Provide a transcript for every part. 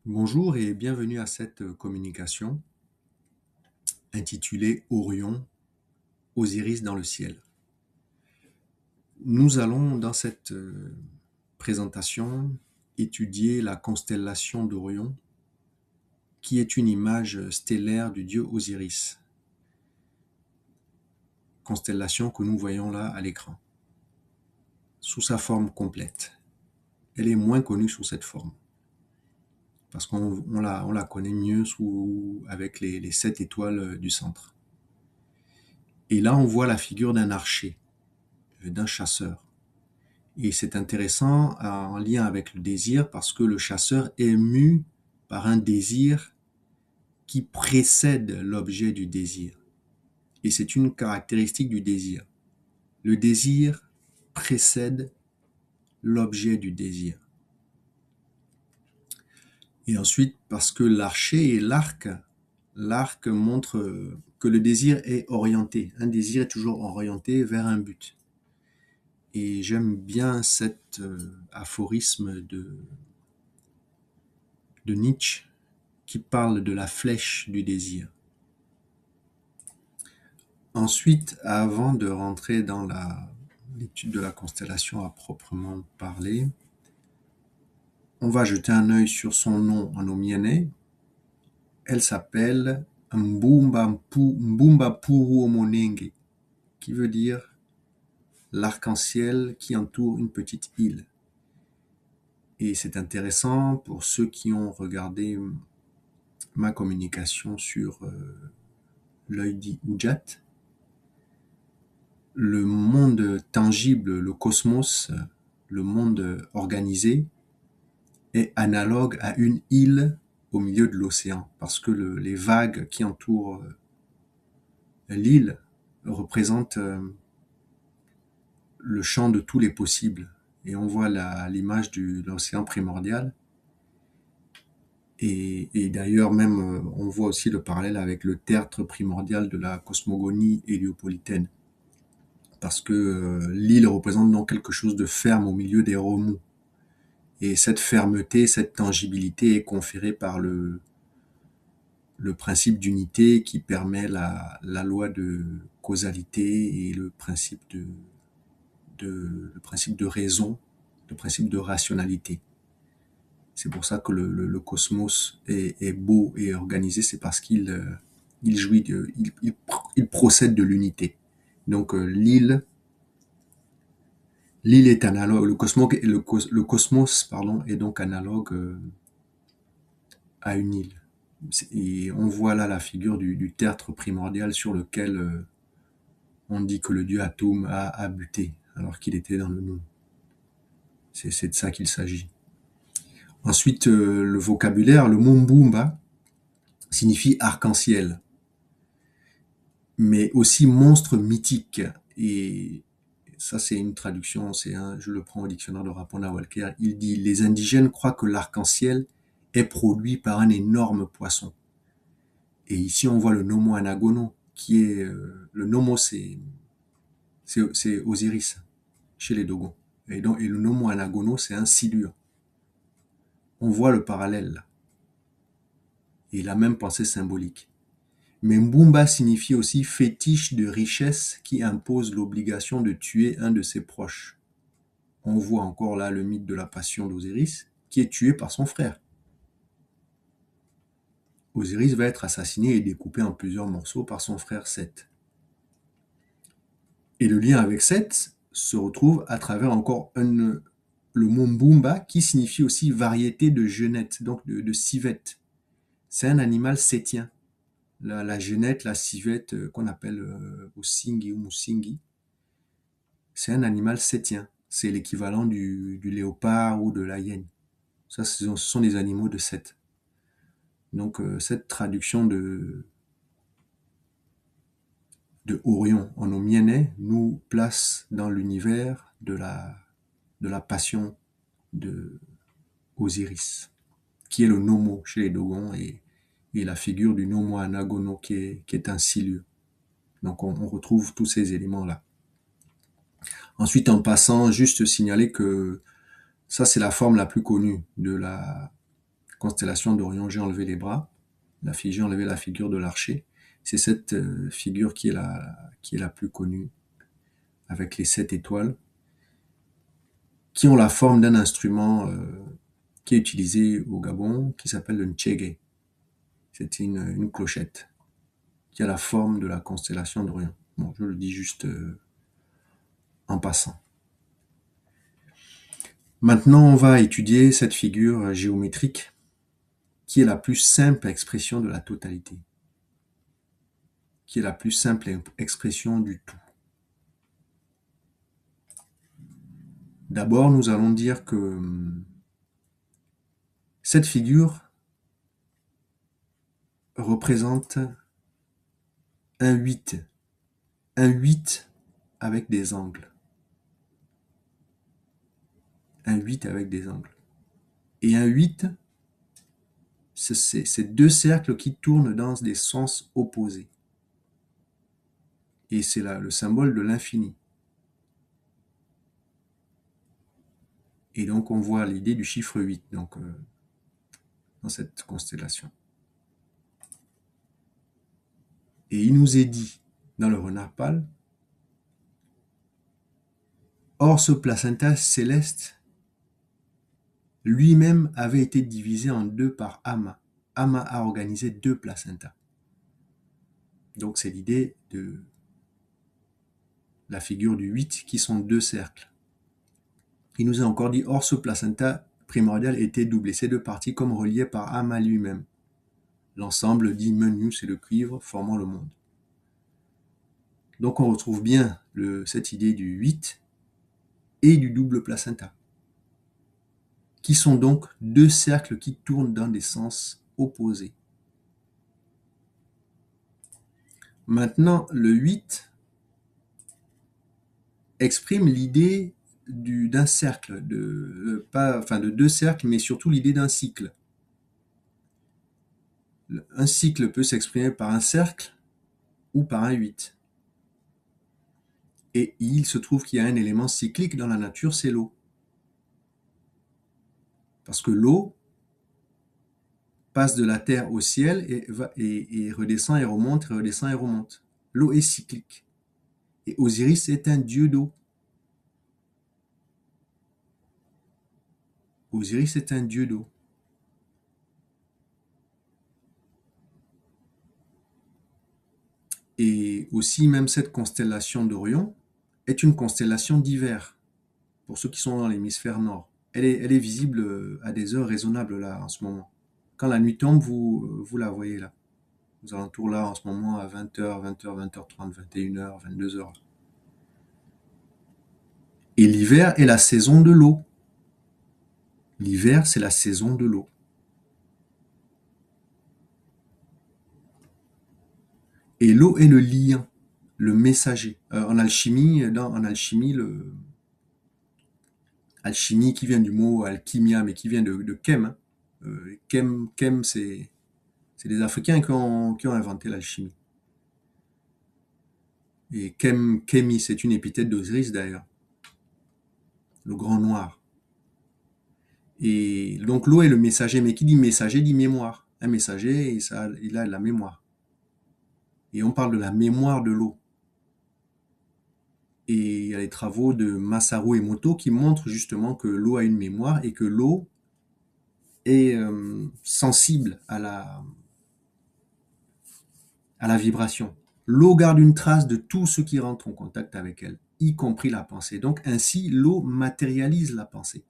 Bonjour et bienvenue à cette communication intitulée Orion, Osiris dans le ciel. Nous allons dans cette présentation étudier la constellation d'Orion qui est une image stellaire du dieu Osiris, constellation que nous voyons là à l'écran, sous sa forme complète. Elle est moins connue sous cette forme, parce qu'on la connaît mieux avec les 7 étoiles du centre. Et là, on voit la figure d'un archer, d'un chasseur. Et c'est intéressant en lien avec le désir parce que le chasseur est mu par un désir qui précède l'objet du désir. Et c'est une caractéristique du désir. Le désir précède l'objet du désir. Et ensuite, parce que l'archer et l'arc montre que le désir est orienté. Un désir est toujours orienté vers un but. Et j'aime bien cet aphorisme de Nietzsche qui parle de la flèche du désir. Ensuite, avant de rentrer dans l'étude de la constellation à proprement parler, on va jeter un œil sur son nom en omienné. Elle s'appelle Mbumbapuru Omonenge, qui veut dire l'arc-en-ciel qui entoure une petite île. Et c'est intéressant pour ceux qui ont regardé ma communication sur l'œil dit Ujat. Le monde tangible, le cosmos, le monde organisé, est analogue à une île au milieu de l'océan, parce que les vagues qui entourent l'île représentent le champ de tous les possibles. Et on voit l'image de l'océan primordial. Et d'ailleurs, même, on voit aussi le parallèle avec le tertre primordial de la cosmogonie héliopolitaine. Parce que l'île représente donc quelque chose de ferme au milieu des remous. Et cette fermeté, cette tangibilité est conférée par le principe d'unité qui permet la loi de causalité et le principe de raison, le principe de rationalité. C'est pour ça que le cosmos est beau et organisé, c'est parce qu'il jouit il procède de l'unité. Donc l'île est analogue, le cosmos pardon, est donc analogue à une île. Et on voit là la figure du tertre primordial sur lequel on dit que le dieu Atum a buté, alors qu'il était dans le nom. C'est de ça qu'il s'agit. Ensuite, le vocabulaire, le mot Mbumba signifie arc-en-ciel, mais aussi monstre mythique. Et ça, c'est une traduction, je le prends au dictionnaire de Rapona Walker. Il dit « Les indigènes croient que l'arc-en-ciel est produit par un énorme poisson. » Et ici, on voit le Nomo Anagono, qui est... le Nomo, c'est Osiris, chez les Dogons. Et le Nomo Anagono, c'est un silure. On voit le parallèle là. Et la même pensée symbolique. Mais Mbumba signifie aussi fétiche de richesse qui impose l'obligation de tuer un de ses proches. On voit encore là le mythe de la passion d'Osiris, qui est tué par son frère. Osiris va être assassiné et découpé en plusieurs morceaux par son frère Seth. Et le lien avec Seth se retrouve à travers encore le mot Mbumba, qui signifie aussi variété de genette, donc de civette. C'est un animal sétien. La genette, la civette, qu'on appelle Osingi ou Musingi, c'est un animal sétien. C'est l'équivalent du léopard ou de la hyène. Ça, ce sont des animaux de Seth. Donc, cette traduction de Orion en omienné nous place dans l'univers de la passion de Osiris, qui est le Nomo chez les Dogons et la figure du Nomo Anagono qui est un silure. Donc on retrouve tous ces éléments-là. Ensuite, en passant, juste signaler que ça, c'est la forme la plus connue de la constellation d'Orion, j'ai enlevé les bras, j'ai enlevé la figure de l'archer. C'est cette figure qui est la plus connue, avec les 7 étoiles, qui ont la forme d'un instrument qui est utilisé au Gabon, qui s'appelle le Ntchege. C'est une clochette qui a la forme de la constellation d'Orion. Bon, je le dis juste en passant. Maintenant, on va étudier cette figure géométrique qui est la plus simple expression de la totalité, qui est la plus simple expression du tout. D'abord, nous allons dire que cette figure représente un 8 avec des angles. Un 8 avec des angles. Et un 8, c'est deux cercles qui tournent dans des sens opposés. Et c'est là le symbole de l'infini. Et donc on voit l'idée du chiffre 8 donc, dans cette constellation. Et il nous est dit dans le renard pâle, or ce placenta céleste lui-même avait été divisé en deux par Ama. Ama a organisé deux placentas. Donc c'est l'idée de la figure du 8 qui sont deux cercles. Il nous a encore dit, or ce placenta primordial était doublé, ces deux parties comme reliées par Ama lui-même. L'ensemble dit Menius et le cuivre formant le monde. Donc on retrouve bien cette idée du 8 et du double placenta, qui sont donc deux cercles qui tournent dans des sens opposés. Maintenant, le 8 exprime l'idée d'un cercle, de deux cercles, mais surtout l'idée d'un cycle. Un cycle peut s'exprimer par un cercle ou par un 8. Et il se trouve qu'il y a un élément cyclique dans la nature, c'est l'eau. Parce que l'eau passe de la terre au ciel et redescend et remonte, et redescend et remonte. L'eau est cyclique. Et Osiris est un dieu d'eau. Osiris est un dieu d'eau. Et aussi, même cette constellation d'Orion est une constellation d'hiver, pour ceux qui sont dans l'hémisphère nord. Elle est visible à des heures raisonnables là, en ce moment. Quand la nuit tombe, vous la voyez là. Aux alentours là, en ce moment, à 20h, 20h, 20h30, 21h, 22h. Et l'hiver est la saison de l'eau. L'hiver, c'est la saison de l'eau. Et l'eau est le liant, le messager. En alchimie, alchimie qui vient du mot alchimia, mais qui vient de chem. Hein. Chem, c'est les Africains qui ont inventé l'alchimie. Et Chemi, c'est une épithète d'Osiris d'ailleurs, le grand noir. Et donc l'eau est le messager, mais qui dit messager dit mémoire. Un messager, il a la mémoire. Et on parle de la mémoire de l'eau. Et il y a les travaux de Masaru Emoto qui montrent justement que l'eau a une mémoire et que l'eau est sensible à la vibration. L'eau garde une trace de tout ce qui rentre en contact avec elle, y compris la pensée. Donc ainsi, l'eau matérialise la pensée.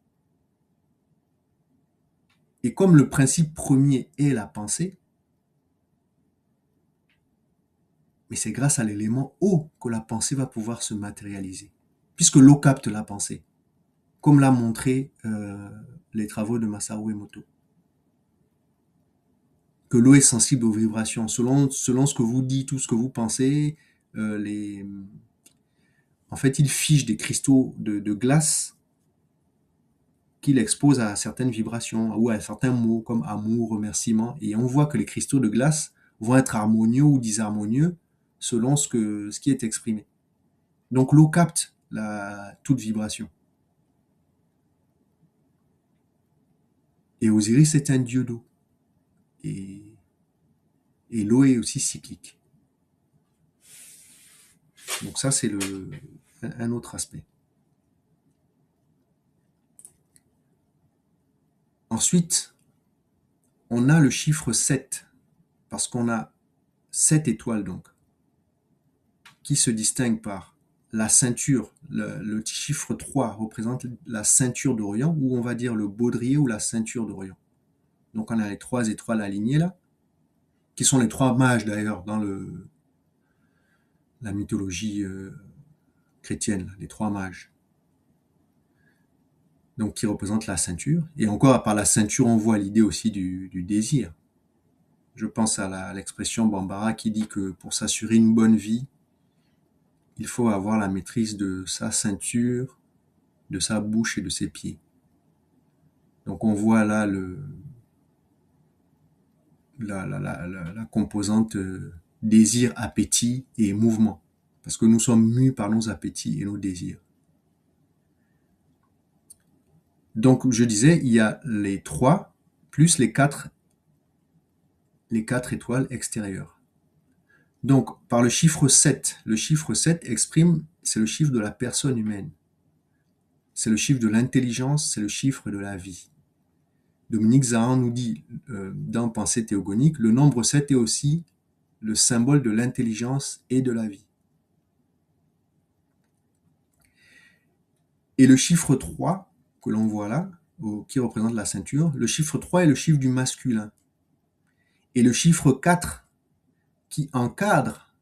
Et comme le principe premier est la pensée, mais c'est grâce à l'élément eau que la pensée va pouvoir se matérialiser, puisque l'eau capte la pensée, comme l'a montré les travaux de Masaru Emoto. Que l'eau est sensible aux vibrations, selon ce que vous dites, tout ce que vous pensez, en fait, il fige des cristaux de glace qu'il expose à certaines vibrations ou à certains mots comme amour, remerciement, et on voit que les cristaux de glace vont être harmonieux ou disharmonieux selon ce qui est exprimé. Donc l'eau capte toute vibration. Et Osiris est un dieu d'eau. Et, et l'eau est aussi cyclique. Donc ça, c'est un autre aspect. Ensuite, on a le chiffre 7, parce qu'on a 7 étoiles donc, qui se distinguent par la ceinture. Le chiffre 3 représente la ceinture d'Orion, ou on va dire le baudrier ou la ceinture d'Orion. Donc on a les 3 étoiles alignées là, qui sont les 3 mages d'ailleurs dans la mythologie chrétienne, les 3 mages. Donc qui représentent la ceinture. Et encore, par la ceinture, on voit l'idée aussi du désir. Je pense à l'expression Bambara qui dit que pour s'assurer une bonne vie, il faut avoir la maîtrise de sa ceinture, de sa bouche et de ses pieds. Donc on voit là la composante désir, appétit et mouvement. Parce que nous sommes mus par nos appétits et nos désirs. Donc je disais, il y a les 3 plus les 4 étoiles extérieures. Donc par le chiffre 7 exprime, c'est le chiffre de la personne humaine. C'est le chiffre de l'intelligence, c'est le chiffre de la vie. Dominique Zahan nous dit dans Pensée théogonique, le nombre 7 est aussi le symbole de l'intelligence et de la vie. Et le chiffre 3, que l'on voit là, qui représente la ceinture, le chiffre 3 est le chiffre du masculin. Et le chiffre 4, qui encadre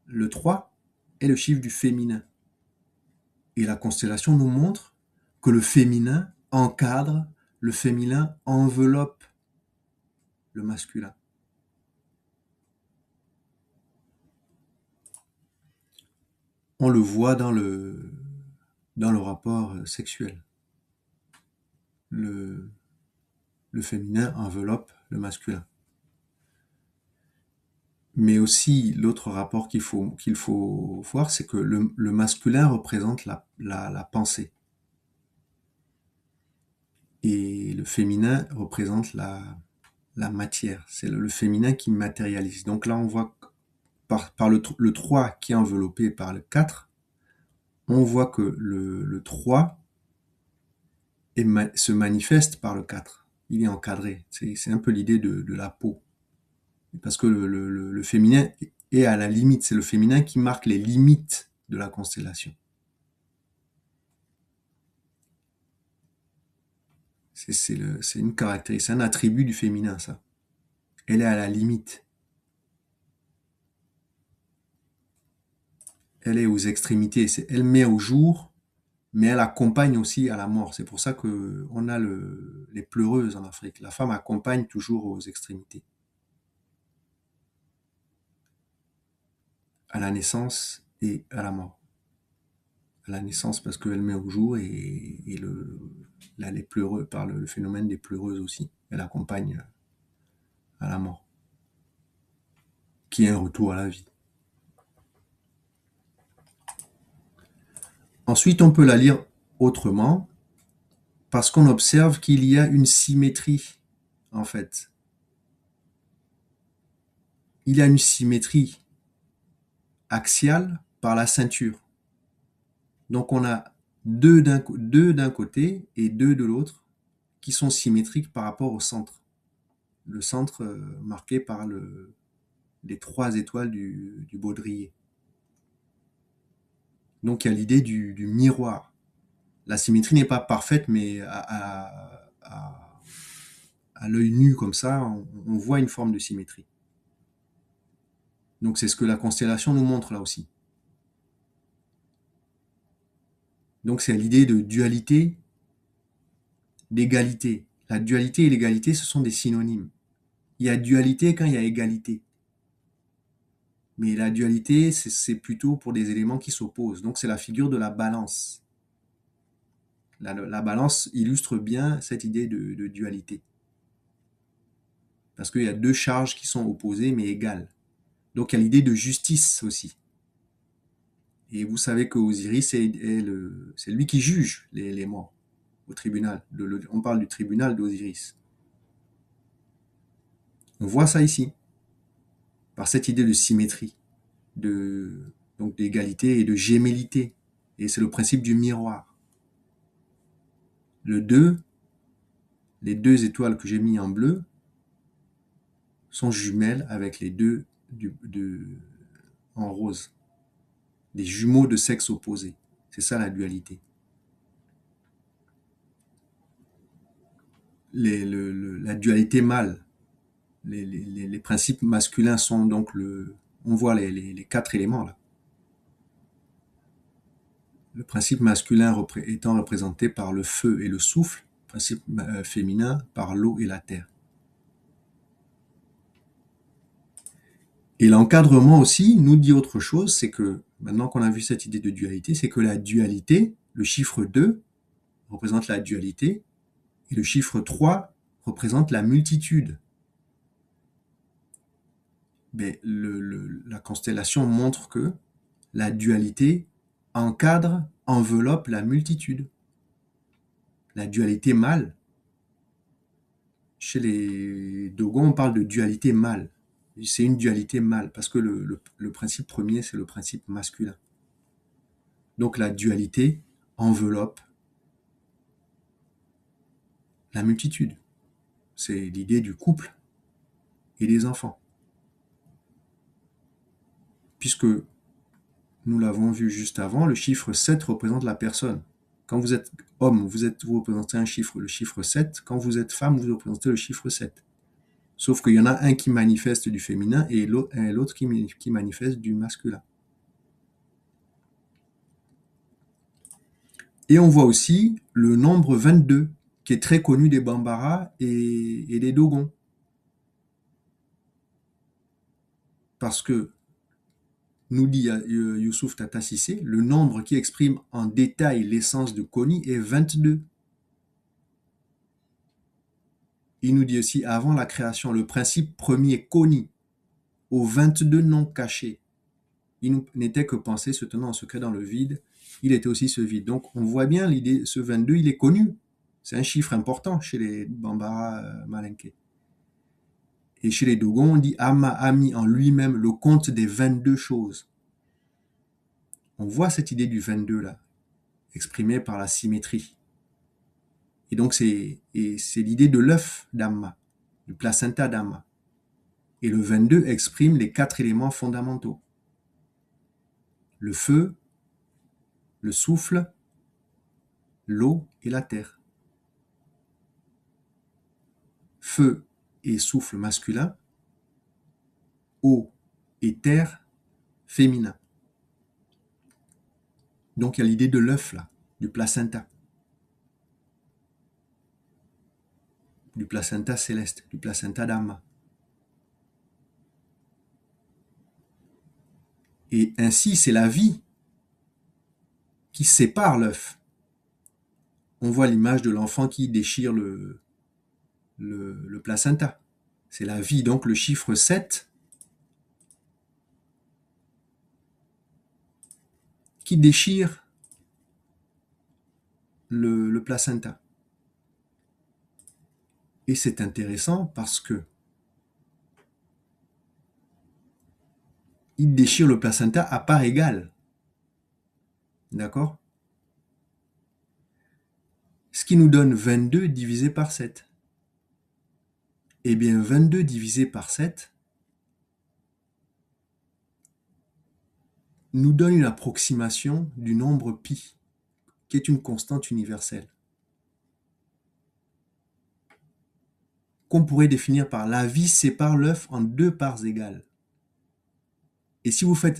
le 3, est le chiffre du féminin. Et la constellation nous montre que le féminin encadre, le féminin enveloppe le masculin. On le voit dans le rapport sexuel. Le féminin enveloppe le masculin. Mais aussi, l'autre rapport qu'il faut voir, c'est que le masculin représente la pensée. Et le féminin représente la matière. C'est le féminin qui matérialise. Donc là, on voit par le 3 qui est enveloppé par le 4, on voit que le 3 se manifeste par le 4. Il est encadré. C'est un peu l'idée de la peau. Parce que le féminin est à la limite. C'est le féminin qui marque les limites de la constellation. C'est une caractéristique, c'est un attribut du féminin, ça. Elle est à la limite. Elle est aux extrémités. Elle met au jour, mais elle accompagne aussi à la mort. C'est pour ça qu'on a les pleureuses en Afrique. La femme accompagne toujours aux extrémités. À la naissance et à la mort. À la naissance parce qu'elle met au jour et les pleureux, par le phénomène des pleureuses aussi. Elle accompagne à la mort. Qui est un retour à la vie. Ensuite, on peut la lire autrement parce qu'on observe qu'il y a une symétrie, en fait. Il y a une symétrie axiale par la ceinture. Donc on a deux d'un côté et 2 de l'autre qui sont symétriques par rapport au centre. Le centre marqué par les 3 étoiles du baudrier. Donc il y a l'idée du miroir. La symétrie n'est pas parfaite, mais à l'œil nu comme ça, on voit une forme de symétrie. Donc c'est ce que la constellation nous montre là aussi. Donc c'est l'idée de dualité, d'égalité. La dualité et l'égalité, ce sont des synonymes. Il y a dualité quand il y a égalité. Mais la dualité, c'est plutôt pour des éléments qui s'opposent. Donc c'est la figure de la balance. La balance illustre bien cette idée de dualité. Parce qu'il y a 2 charges qui sont opposées mais égales. Donc il y a l'idée de justice aussi. Et vous savez que Osiris c'est lui qui juge les morts. au tribunal. On parle du tribunal d'Osiris. On voit ça ici, par cette idée de symétrie, donc d'égalité et de gémellité. Et c'est le principe du miroir. Le 2, les deux étoiles que j'ai mis en bleu, sont jumelles avec les deux en rose. Des jumeaux de sexe opposé. C'est ça la dualité. La dualité mâle. Les principes masculins sont donc on voit les quatre éléments là. Le principe masculin étant représenté par le feu et le souffle, le principe féminin par l'eau et la terre. Et l'encadrement aussi nous dit autre chose, c'est que, maintenant qu'on a vu cette idée de dualité, c'est que la dualité, le chiffre 2 représente la dualité, et le chiffre 3 représente la multitude. Mais la constellation montre que la dualité encadre, enveloppe la multitude. La dualité mâle. Chez les Dogons, on parle de dualité mâle. C'est une dualité mâle, parce que le principe premier, c'est le principe masculin. Donc la dualité enveloppe la multitude. C'est l'idée du couple et des enfants. Puisque, nous l'avons vu juste avant, le chiffre 7 représente la personne. Quand vous êtes homme, vous représentez un chiffre, le chiffre 7. Quand vous êtes femme, vous représentez le chiffre 7. Sauf qu'il y en a un qui manifeste du féminin et l'autre qui manifeste du masculin. Et on voit aussi le nombre 22, qui est très connu des Bambara et des Dogons. Parce que, nous dit Youssouf Tata Cissé, le nombre qui exprime en détail l'essence de Koni est 22. Il nous dit aussi, avant la création, le principe premier Koni, aux 22 noms cachés, il n'était que pensé se tenant en secret dans le vide, il était aussi ce vide. Donc on voit bien l'idée, ce 22, il est connu. C'est un chiffre important chez les Bambara Malinké. Et chez les Dogons, on dit Amma a mis en lui-même le compte des 22 choses. On voit cette idée du 22 là, exprimée par la symétrie. Et donc c'est l'idée de l'œuf d'Amma, du placenta d'Amma. Et le 22 exprime les 4 éléments fondamentaux. Le feu, le souffle, l'eau et la terre. Feu et souffle masculin, eau et terre féminin. Donc il y a l'idée de l'œuf là, du placenta céleste, du placenta d'Amma. Et ainsi, c'est la vie qui sépare l'œuf. On voit l'image de l'enfant qui déchire le placenta. C'est la vie, donc le chiffre 7 qui déchire le placenta. Et c'est intéressant parce que il déchire le placenta à part égale. D'accord? Ce qui nous donne 22 divisé par 7. Eh bien, 22 divisé par 7 nous donne une approximation du nombre pi, qui est une constante universelle, qu'on pourrait définir par la vie sépare l'œuf en 2 parts égales. Et si vous faites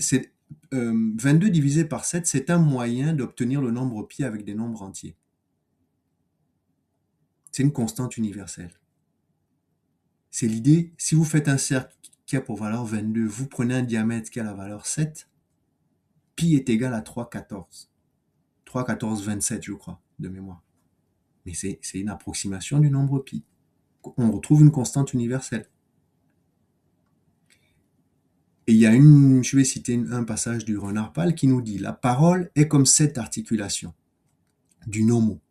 22 divisé par 7, c'est un moyen d'obtenir le nombre pi avec des nombres entiers. C'est une constante universelle. C'est l'idée, si vous faites un cercle qui a pour valeur 22, vous prenez un diamètre qui a la valeur 7, pi est égal à 3,14. 3,14,27, je crois, de mémoire. Mais c'est une approximation du nombre pi. On retrouve une constante universelle. Et il y a je vais citer un passage du Renard Pâle qui nous dit « La parole est comme cette articulation du nomo,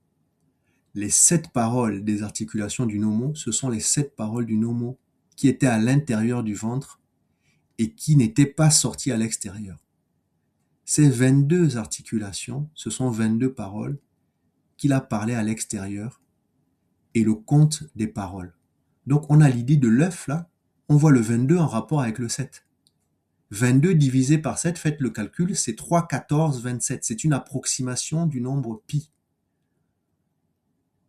Les 7 paroles des articulations du nomo, ce sont les 7 paroles du nomo qui étaient à l'intérieur du ventre et qui n'étaient pas sorties à l'extérieur. Ces 22 articulations, ce sont 22 paroles qu'il a parlé à l'extérieur et le compte des paroles. Donc on a l'idée de l'œuf là, on voit le 22 en rapport avec le 7. 22 divisé par 7, faites le calcul, c'est 3, 14, 27. C'est une approximation du nombre pi,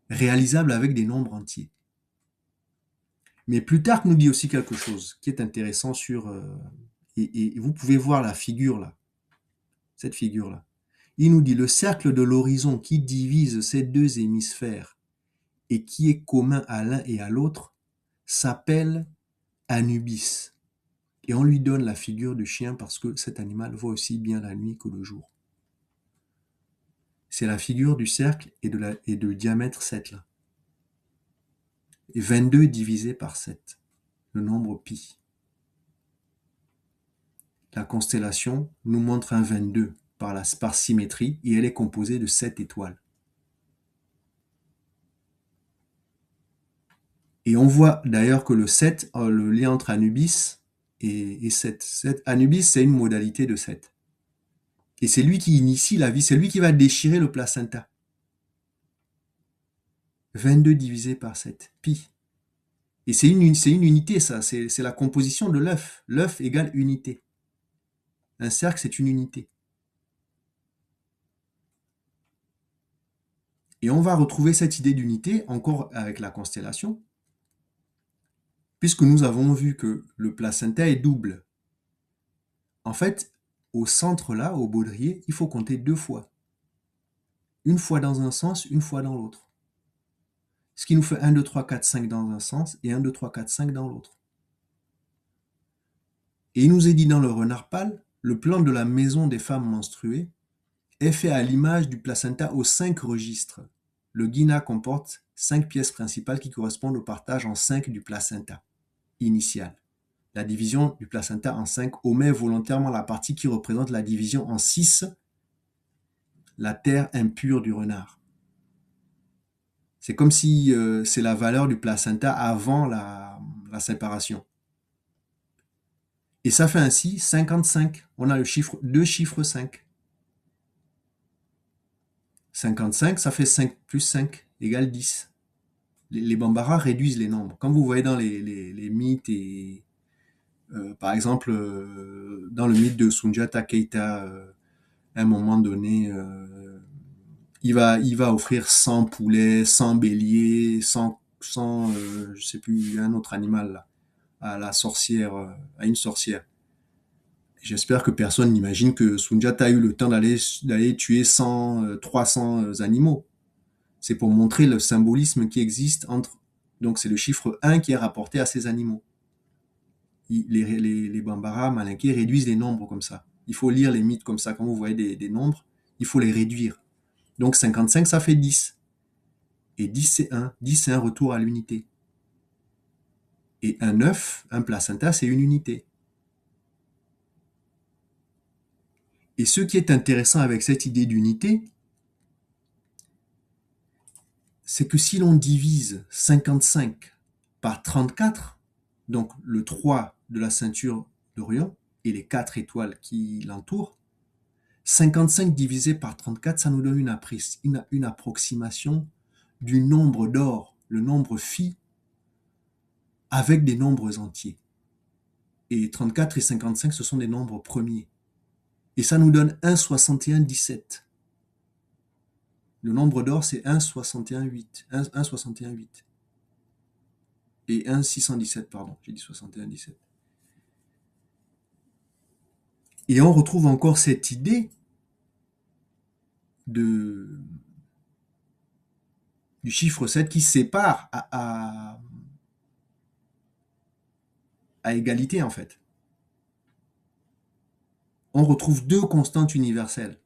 réalisable avec des nombres entiers. Mais Plutarque nous dit aussi quelque chose qui est intéressant sur... et vous pouvez voir la figure là, cette figure-là. Il nous dit le cercle de l'horizon qui divise ces deux hémisphères et qui est commun à l'un et à l'autre s'appelle Anubis. Et on lui donne la figure du chien parce que cet animal voit aussi bien la nuit que le jour. C'est la figure du cercle et de diamètre 7 là. Et 22 divisé par 7, le nombre pi. La constellation nous montre un 22 par symétrie et elle est composée de 7 étoiles. Et on voit d'ailleurs que le 7, le lien entre Anubis et 7. Anubis, c'est une modalité de 7. Et c'est lui qui initie la vie, c'est lui qui va déchirer le placenta. 22 divisé par 7, pi. Et c'est une unité, ça, c'est la composition de l'œuf. L'œuf égale unité. Un cercle, c'est une unité. Et on va retrouver cette idée d'unité encore avec la constellation, puisque nous avons vu que le placenta est double. En fait, au centre là, au baudrier, il faut compter 2 fois. Une fois dans un sens, une fois dans l'autre. Ce qui nous fait 1, 2, 3, 4, 5 dans un sens et 1, 2, 3, 4, 5 dans l'autre. Et il nous est dit dans le renard pâle, le plan de la maison des femmes menstruées est fait à l'image du placenta aux 5 registres. Le guina comporte 5 pièces principales qui correspondent au partage en 5 du placenta initial. La division du placenta en 5 omet volontairement la partie qui représente la division en 6, la terre impure du renard. C'est comme si c'est la valeur du placenta avant la séparation. Et ça fait ainsi 55. On a le chiffre 2 chiffres 5. 55, ça fait 5 plus 5 égale 10. Les Bambara réduisent les nombres. Comme vous voyez dans les mythes, et par exemple, dans le mythe de Sundiata Keita, à un moment donné, il va offrir 100 poulets, 100 béliers, 100 je sais plus, un autre animal là, à la sorcière, à une sorcière. J'espère que personne n'imagine que Sundiata a eu le temps d'aller tuer 100, 300 animaux. C'est pour montrer le symbolisme qui existe entre... Donc c'est le chiffre 1 qui est rapporté à ces animaux. Les Bambara, Malinké réduisent les nombres comme ça. Il faut lire les mythes comme ça. Quand vous voyez des nombres, il faut les réduire. Donc 55, ça fait 10. Et 10, c'est 1. 10, c'est un retour à l'unité. Et un œuf, un placenta, c'est une unité. Et ce qui est intéressant avec cette idée d'unité, c'est que si l'on divise 55 par 34, donc le 3 de la ceinture d'Orion et les 4 étoiles qui l'entourent, 55 divisé par 34, ça nous donne une approximation du nombre d'or, le nombre phi, avec des nombres entiers. Et 34 et 55, ce sont des nombres premiers. Et ça nous donne 1,61,17. Le nombre d'or, c'est 1,61,8. 1,61,8. Et 1,617, pardon, j'ai dit 61,17. Et on retrouve encore cette idée du chiffre 7 qui sépare à égalité, en fait. On retrouve 2 constantes universelles.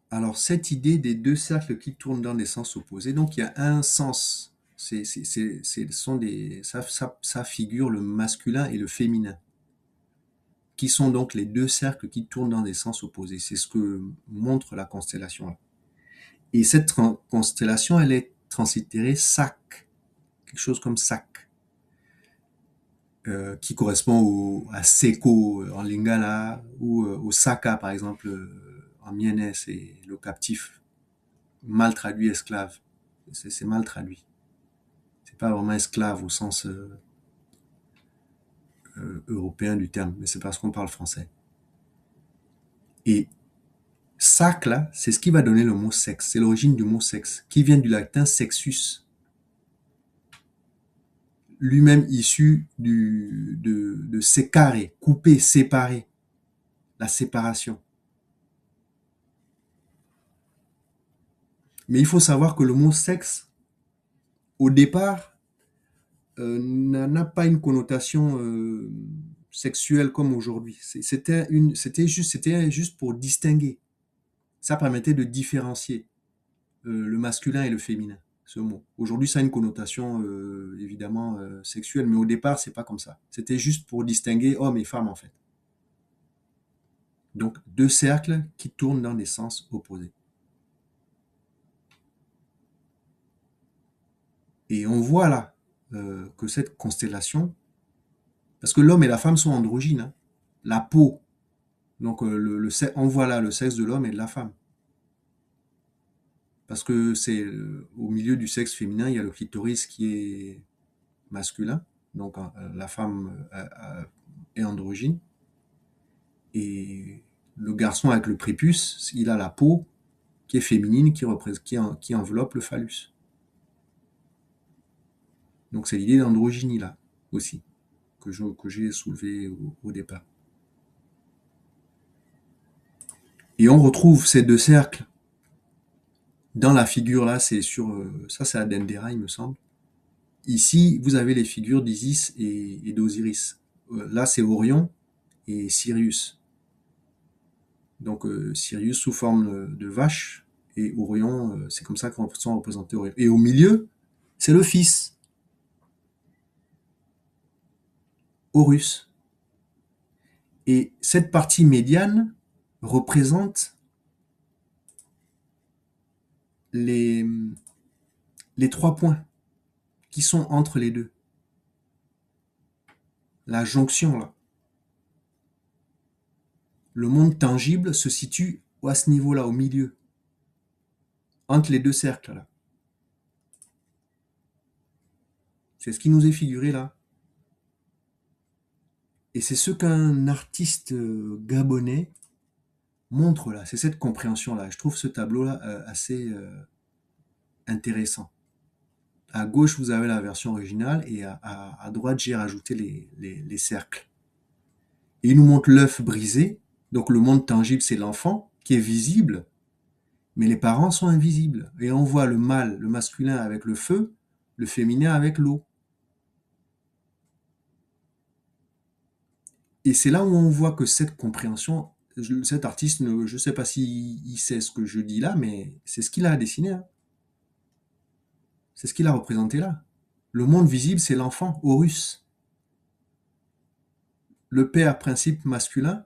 Alors, cette idée des 2 cercles qui tournent dans des sens opposés, donc il y a un sens Ça figure le masculin et le féminin, qui sont donc les deux cercles qui tournent dans des sens opposés. C'est ce que montre la constellation là. Et cette constellation, elle est translittérée SAC, quelque chose comme SAC, qui correspond à Seko en Lingala, ou au Saka, par exemple, en Miennes, c'est le captif, mal traduit esclave. C'est mal traduit. C'est pas vraiment esclave au sens européen du terme, mais c'est parce qu'on parle français. Et sac, là, c'est ce qui va donner le mot sexe. C'est l'origine du mot sexe, qui vient du latin sexus, lui-même issu de secare, couper, séparer, la séparation. Mais il faut savoir que le mot sexe, au départ, n'a pas une connotation sexuelle comme aujourd'hui. C'était juste pour distinguer. Ça permettait de différencier le masculin et le féminin, ce mot. Aujourd'hui, ça a une connotation évidemment sexuelle, mais au départ, c'est pas comme ça. C'était juste pour distinguer hommes et femmes, en fait. Donc, deux cercles qui tournent dans des sens opposés. Et on voit là que cette constellation, parce que l'homme et la femme sont androgynes, hein. La peau, donc on voit là le sexe de l'homme et de la femme. Parce que c'est au milieu du sexe féminin, il y a le clitoris qui est masculin, donc la femme est androgyne, et le garçon avec le prépuce, il a la peau qui est féminine, qui enveloppe le phallus. Donc c'est l'idée d'androgynie là aussi, que j'ai soulevé au départ. Et on retrouve ces deux cercles dans la figure là, ça c'est à Dendera il me semble. Ici, vous avez les figures d'Isis et d'Osiris. Là, c'est Orion et Sirius. Donc, Sirius sous forme de vache et Orion, c'est comme ça qu'on sont représentés Orion. Et au milieu, c'est le fils, Horus. Et cette partie médiane représente les, les 3 points qui sont entre les deux. La jonction, là. Le monde tangible se situe à ce niveau-là, au milieu, entre les deux cercles, là. C'est ce qui nous est figuré là. Et c'est ce qu'un artiste gabonais montre là. C'est cette compréhension-là. Je trouve ce tableau-là assez intéressant. À gauche, vous avez la version originale et à droite, j'ai rajouté les cercles. Et il nous montre l'œuf brisé. Donc le monde tangible, c'est l'enfant qui est visible, mais les parents sont invisibles. Et on voit le mâle, le masculin avec le feu, le féminin avec l'eau. Et c'est là où on voit que cette compréhension, cet artiste, je ne sais pas s'il sait ce que je dis là, mais c'est ce qu'il a dessiné, hein. C'est ce qu'il a représenté là. Le monde visible, c'est l'enfant, Horus. Le père, principe masculin.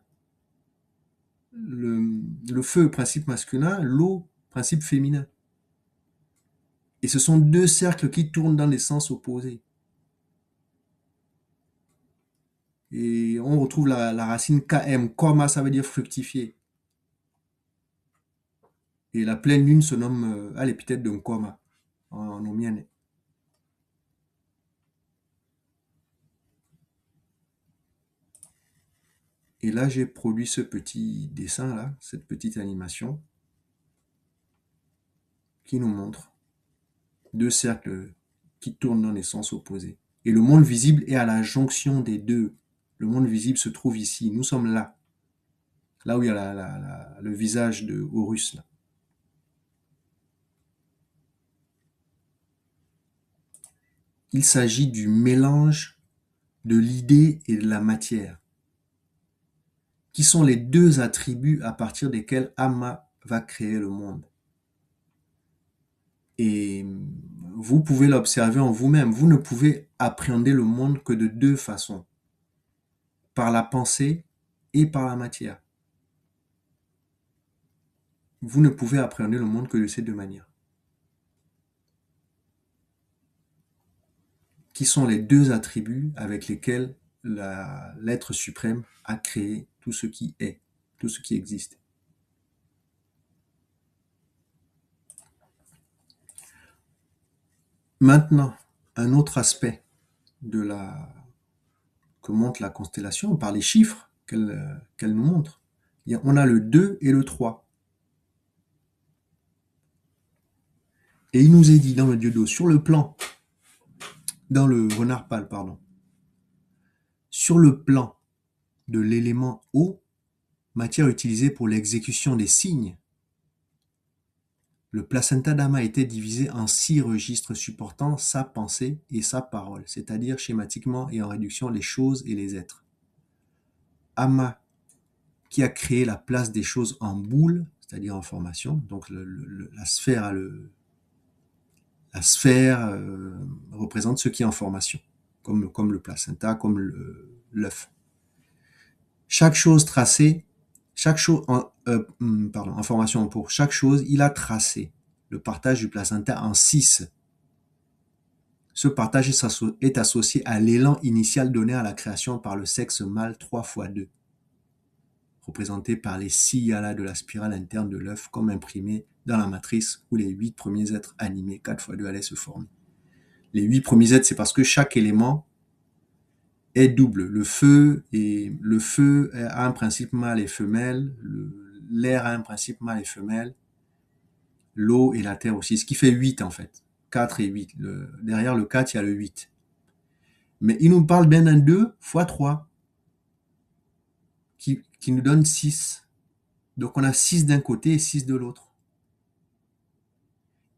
Le feu, principe masculin. L'eau, principe féminin. Et ce sont deux cercles qui tournent dans des sens opposés. Et on retrouve la racine km. Koma, ça veut dire fructifier. Et la pleine lune se nomme à l'épithète de Nkoma, en omienne. Et là, j'ai produit ce petit dessin-là, cette petite animation, qui nous montre deux cercles qui tournent dans les sens opposés. Et le monde visible est à la jonction des deux. Le monde visible se trouve ici. Nous sommes là. Là où il y a le visage de Horus. Là. Il s'agit du mélange de l'idée et de la matière, qui sont les deux attributs à partir desquels Amma va créer le monde. Et vous pouvez l'observer en vous-même. Vous ne pouvez appréhender le monde que de deux façons, par la pensée et par la matière. Vous ne pouvez appréhender le monde que de ces deux manières. Qui sont les deux attributs avec lesquels l'être suprême a créé tout ce qui est, tout ce qui existe. Maintenant, un autre aspect que montre la constellation, par les chiffres qu'elle nous montre. On a le 2 et le 3. Et il nous est dit dans le Dieu d'eau, dans le renard pâle, pardon, sur le plan de l'élément eau, matière utilisée pour l'exécution des signes, le placenta d'Ama était divisé en 6 registres supportant sa pensée et sa parole, c'est-à-dire schématiquement et en réduction les choses et les êtres. Ama, qui a créé la place des choses en boule, c'est-à-dire en formation, donc la sphère représente ce qui est en formation, comme le placenta, comme l'œuf. Chaque chose tracée, en formation pour chaque chose, il a tracé le partage du placenta en 6. Ce partage est associé à l'élan initial donné à la création par le sexe mâle 3 fois 2, représenté par les 6 yalas de la spirale interne de l'œuf comme imprimé dans la matrice où les 8 premiers êtres animés 4 fois 2 allaient se former. Les 8 premiers êtres, c'est parce que chaque élément est double. Le feu a un principe mâle et femelle, l'air a un principe mâle et femelle, l'eau et la terre aussi, ce qui fait 8 en fait. 4 et 8. Derrière le 4, il y a le 8. Mais il nous parle bien d'un 2 fois 3 qui nous donne 6. Donc on a 6 d'un côté et 6 de l'autre.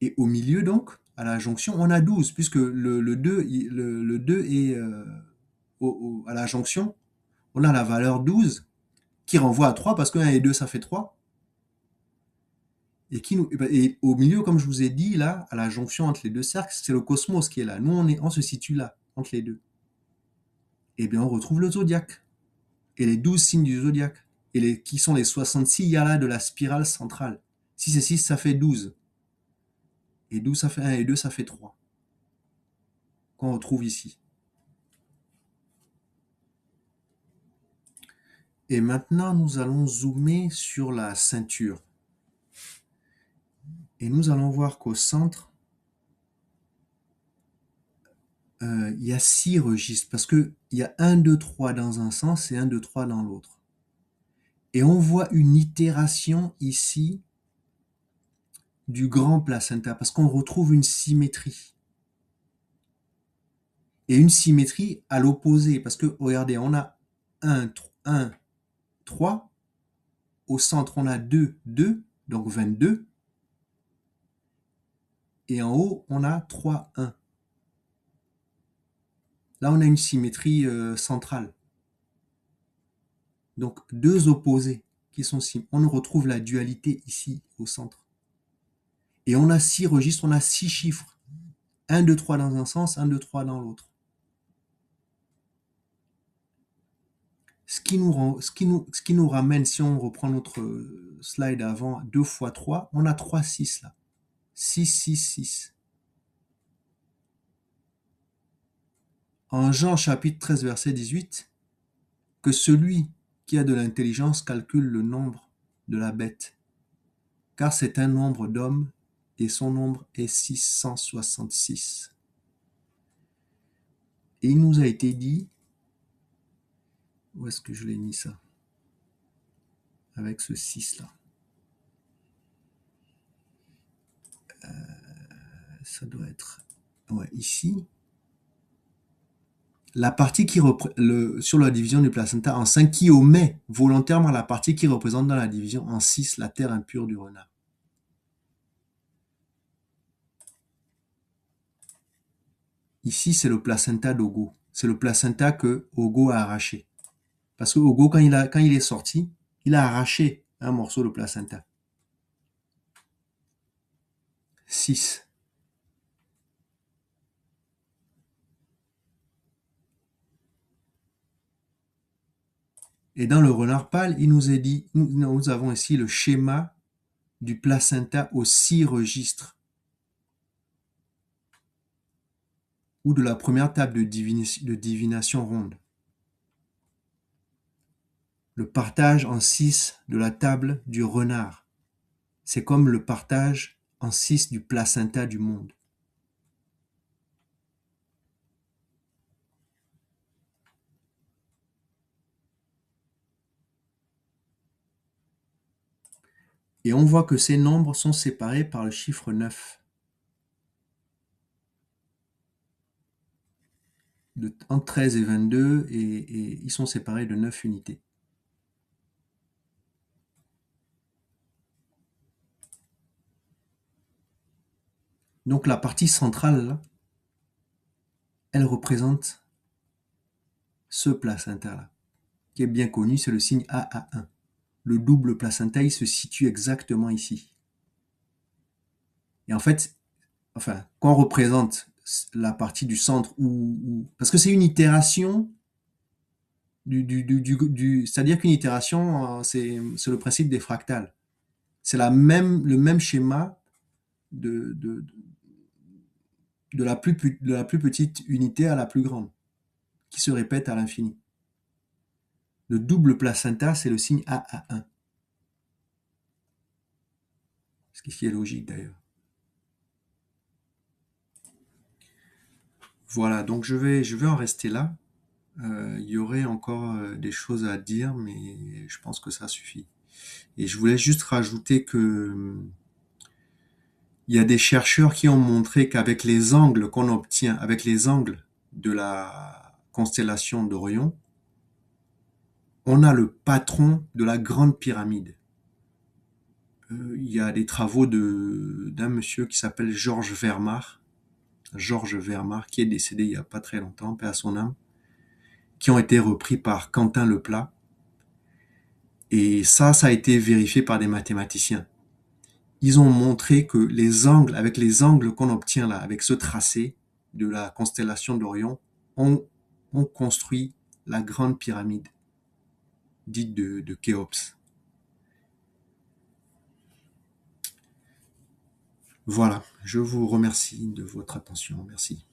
Et au milieu donc, à la jonction, on a 12, puisque le 2 est à la jonction, on a la valeur 12 qui renvoie à 3 parce que 1 et 2 ça fait 3. Et au milieu, comme je vous ai dit, là, à la jonction entre les deux cercles, c'est le cosmos qui est là. Nous, on se situe là, entre les deux. Et bien, on retrouve le zodiaque. Et les 12 signes du zodiaque. Qui sont les 66 yalas de la spirale centrale. 6 et 6, ça fait 12. Et 12, ça fait 1 et 2, ça fait 3. Qu'on retrouve ici. Et maintenant, nous allons zoomer sur la ceinture. Et nous allons voir qu'au centre, il y a 6 registres, parce qu'il y a 1, 2, 3 dans un sens et 1, 2, 3 dans l'autre. Et on voit une itération ici du grand placenta, parce qu'on retrouve une symétrie. Et une symétrie à l'opposé, parce que, regardez, on a 1, 3, au centre on a 2, 2, donc 22, et en haut on a 3, 1. Là on a une symétrie centrale. Donc deux opposés qui sont symétriques. On retrouve la dualité ici au centre. Et on a 6 registres, on a 6 chiffres. 1, 2, 3 dans un sens, 1, 2, 3 dans l'autre. Ce qui nous ramène, si on reprend notre slide avant, 2 fois 3, on a 3, 6 là. 6, 6, 6. En Jean chapitre 13, verset 18, que celui qui a de l'intelligence calcule le nombre de la bête, car c'est un nombre d'hommes et son nombre est 666. Et il nous a été dit, où est-ce que je l'ai mis ça? Avec ce 6 là. Ça doit être ici. La partie sur la division du placenta en 5 qui omet volontairement la partie qui représente dans la division en 6 la terre impure du renard. Ici, c'est le placenta d'Ogo. C'est le placenta que Ogo a arraché. Parce que Ogo, quand il est sorti, il a arraché un morceau de placenta. 6. Et dans le renard pâle, il nous est dit, nous avons ici le schéma du placenta aux 6 registres, ou de la première table de divination ronde. Le partage en 6 de la table du renard, c'est comme le partage en 6 du placenta du monde. Et on voit que ces nombres sont séparés par le chiffre 9. Entre 13 et 22, et ils sont séparés de 9 unités. Donc la partie centrale, là, elle représente ce placenta-là, qui est bien connu, c'est le signe AA1. Le double placenta, il se situe exactement ici. Et en fait, quand on représente la partie du centre, parce que c'est une itération, c'est-à-dire qu'une itération, c'est le principe des fractales. C'est le même schéma de, de, de la plus petite unité à la plus grande, qui se répète à l'infini. Le double placenta, c'est le signe AA1. Ce qui est logique d'ailleurs. Voilà, donc je vais en rester là. Il y aurait encore des choses à dire, mais je pense que ça suffit. Et je voulais juste rajouter que il y a des chercheurs qui ont montré qu'avec les angles qu'on obtient, avec les angles de la constellation d'Orion, on a le patron de la grande pyramide. Il y a des travaux d'un monsieur qui s'appelle Georges Vermar, qui est décédé il n'y a pas très longtemps, paix à son âme, qui ont été repris par Quentin Leplat. Et ça a été vérifié par des mathématiciens. Ils ont montré que avec les angles qu'on obtient là, avec ce tracé de la constellation d'Orion, on construit la grande pyramide, dite de Khéops. Voilà, je vous remercie de votre attention. Merci.